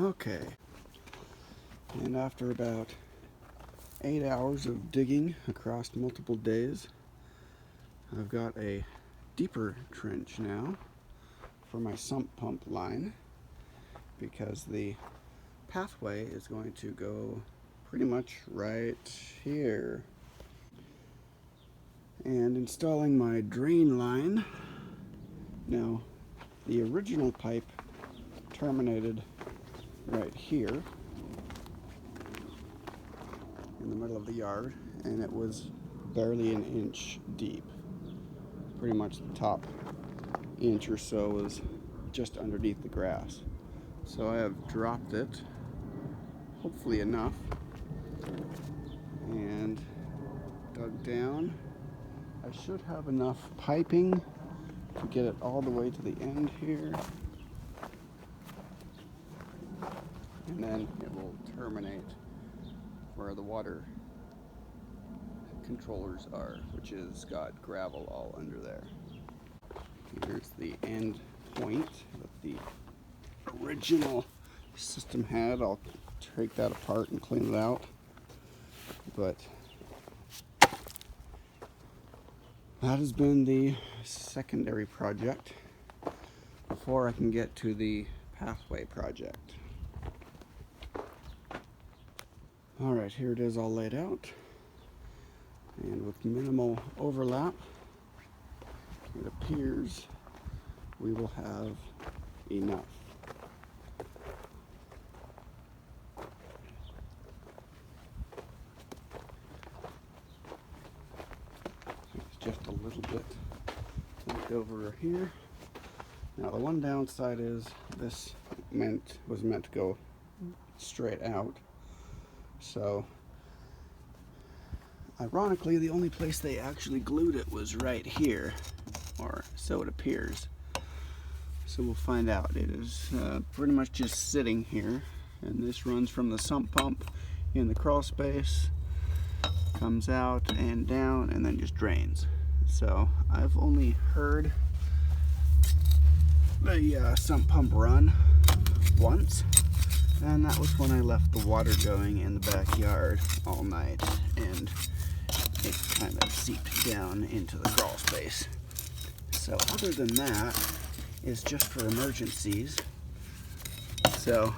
Okay, and after about 8 hours of digging across multiple days, I've got a deeper trench now for my sump pump line, because the pathway is going to go pretty much right here. And installing my drain line. Now, the original pipe terminated right here in the middle of the yard, and it was barely an inch deep. Pretty much the top inch or so was just underneath the grass. So I have dropped it, hopefully enough, and dug down. I should have enough piping to get it all the way to the end here, and then it will terminate where the water controllers are, which has got gravel all under there. Here's the end point that the original system had. I'll take that apart and clean it out, but that has been the secondary project before I can get to the pathway project. Alright, here it is all laid out, and with minimal overlap, it appears we will have enough. Just a little bit left over here. Now the one downside is this was meant to go straight out. So ironically, the only place they actually glued it was right here, or so it appears. So we'll find out. It is pretty much just sitting here, and this runs from the sump pump in the crawl space, comes out and down, and then just drains. So I've only heard the sump pump run once, and that was when I left the water going in the backyard all night, and it kind of seeped down into the crawl space. So other than that, it's just for emergencies. So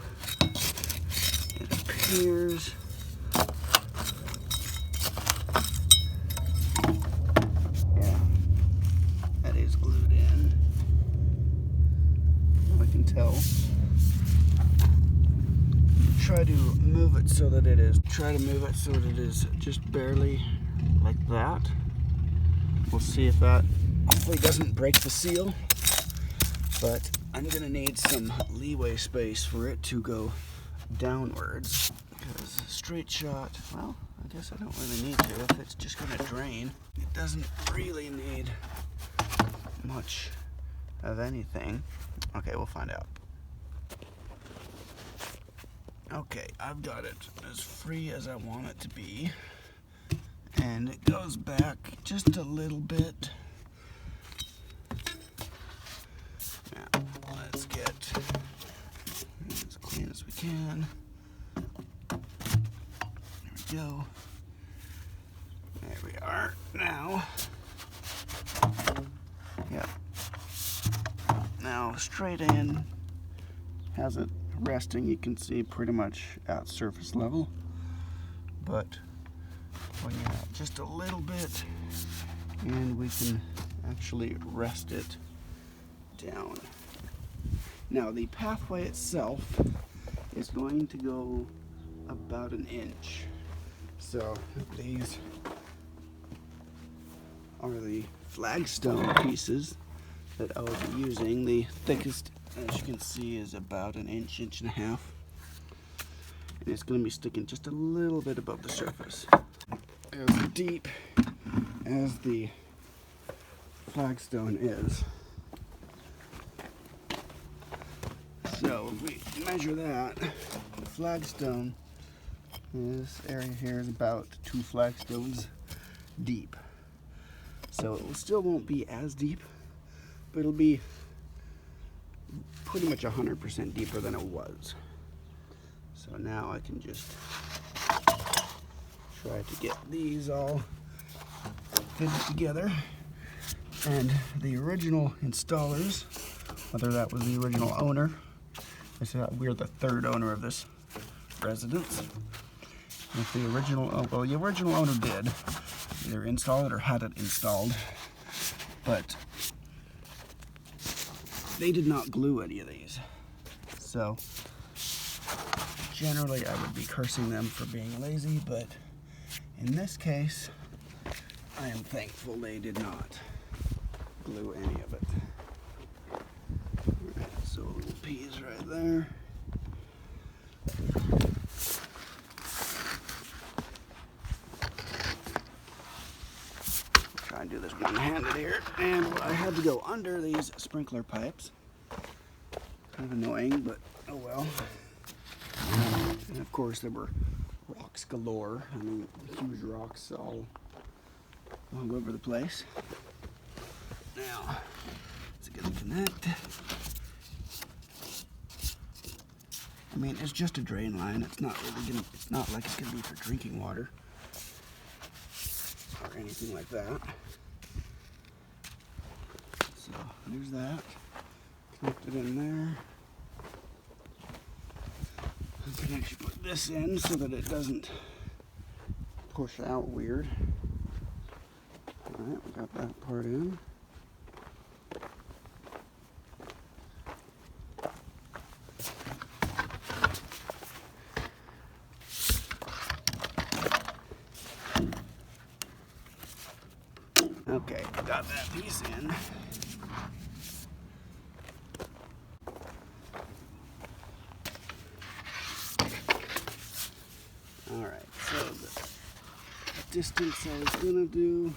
it appears glued in. I can tell. Try to move it so that it is just barely like that. We'll see if that hopefully doesn't break the seal, but I'm gonna need some leeway space for it to go downwards, because straight shot, well, I guess I don't really need to. If it's just gonna drain, it doesn't really need much of anything. Okay, we'll find out. Okay, I've got it as free as I want it to be, and it goes back just a little bit. Now, let's get as clean as we can. There we go. There we are. Now, yep. Now straight in has it resting, you can see pretty much at surface level, but when you have just a little bit, and we can actually rest it down. Now the pathway itself is going to go about an inch. So these are the flagstone pieces that I'll be using. The thickest, as you can see, is about an inch, inch and a half. And it's going to be sticking just a little bit above the surface. As deep as the flagstone is. So if we measure that, the flagstone, this area here is about 2 flagstones deep. So it still won't be as deep, but it'll be pretty much 100% deeper than it was. So now I can just try to get these all fitted together. And the original installers, whether that was the original owner, we're the third owner of this residence. If the original, well, the original owner did either install it or had it installed, but they did not glue any of these. So generally I would be cursing them for being lazy, but in this case, I am thankful they did not glue any of it. Alright, so a little piece right there. Try and do this one-handed here. And I had to go under these sprinkler pipes. Kind of annoying, but oh well. And of course there were rocks galore. I mean, huge rocks all over the place. Now, it's gonna connect. I mean, it's just a drain line. It's not really gonna, it's not like it's gonna be for drinking water or anything like that. So there's that. Connect it in there. I can actually put this in so that it doesn't push out weird. Alright, we got that part in. Okay, got that piece in. Alright, so the distance I was gonna do.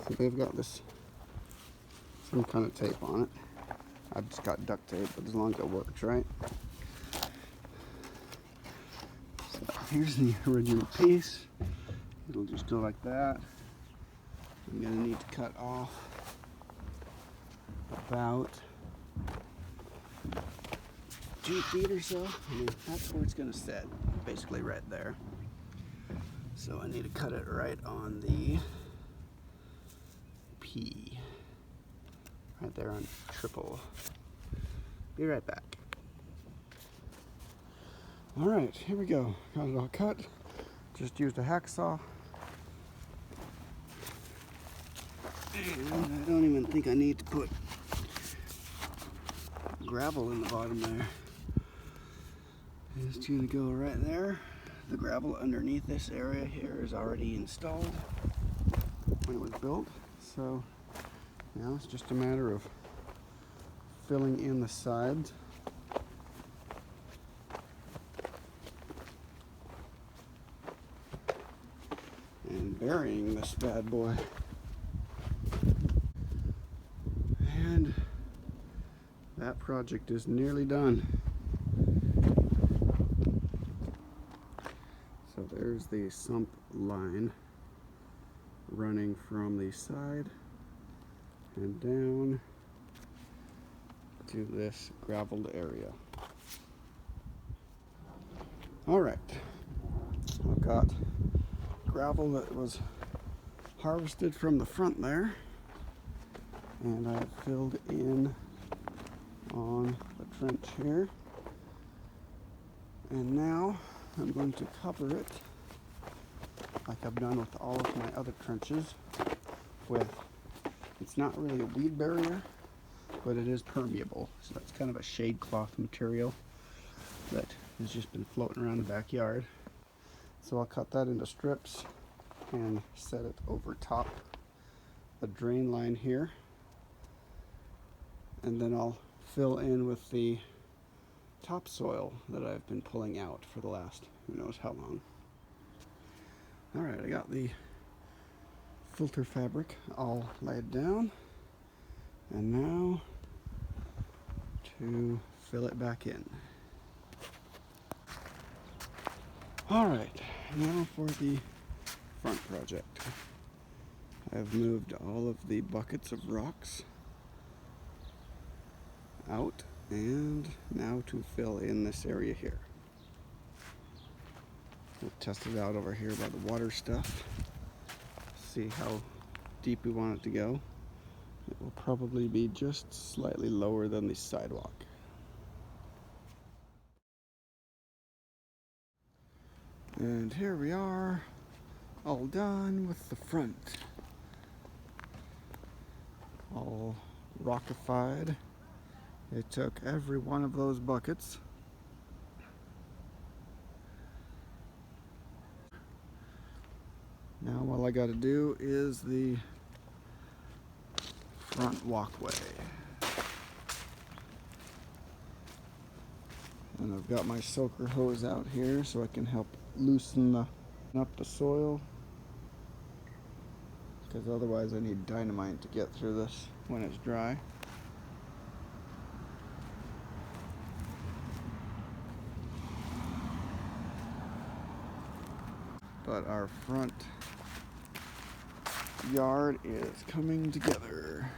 So they've got this, some kind of tape on it. I've just got duct tape, but as long as it works, right? So here's the original piece. It'll just go like that. I'm gonna need to cut off about 2 feet or so. I mean, that's where it's gonna sit, basically right there. So I need to cut it right on the P, right there on triple. Be right back. All right, here we go. Got it all cut. Just used a hacksaw. And I don't even think I need to put gravel in the bottom there. It's gonna go right there. The gravel underneath this area here is already installed when it was built. So now it's just a matter of filling in the sides. And burying this bad boy. And that project is nearly done. So there's the sump line running from the side and down to this graveled area. All right, I've got gravel that was harvested from the front there, and I filled in on the trench here, and now I'm going to cover it like I've done with all of my other trenches with, it's not really a weed barrier, but it is permeable. So it's kind of a shade cloth material that has just been floating around the backyard. So I'll cut that into strips and set it over top the drain line here. And then I'll fill in with the topsoil that I've been pulling out for the last who knows how long. All right, I got the filter fabric all laid down, and now to fill it back in. All right, now for the front project. I've moved all of the buckets of rocks out, and now to fill in this area here. We'll test it out over here by the water stuff. See how deep we want it to go. It will probably be just slightly lower than the sidewalk. And here we are, all done with the front. All rockified. It took every one of those buckets. Now all I got to do is the front walkway. And I've got my soaker hose out here so I can help loosen up the soil, because otherwise I need dynamite to get through this when it's dry. But our front yard is coming together.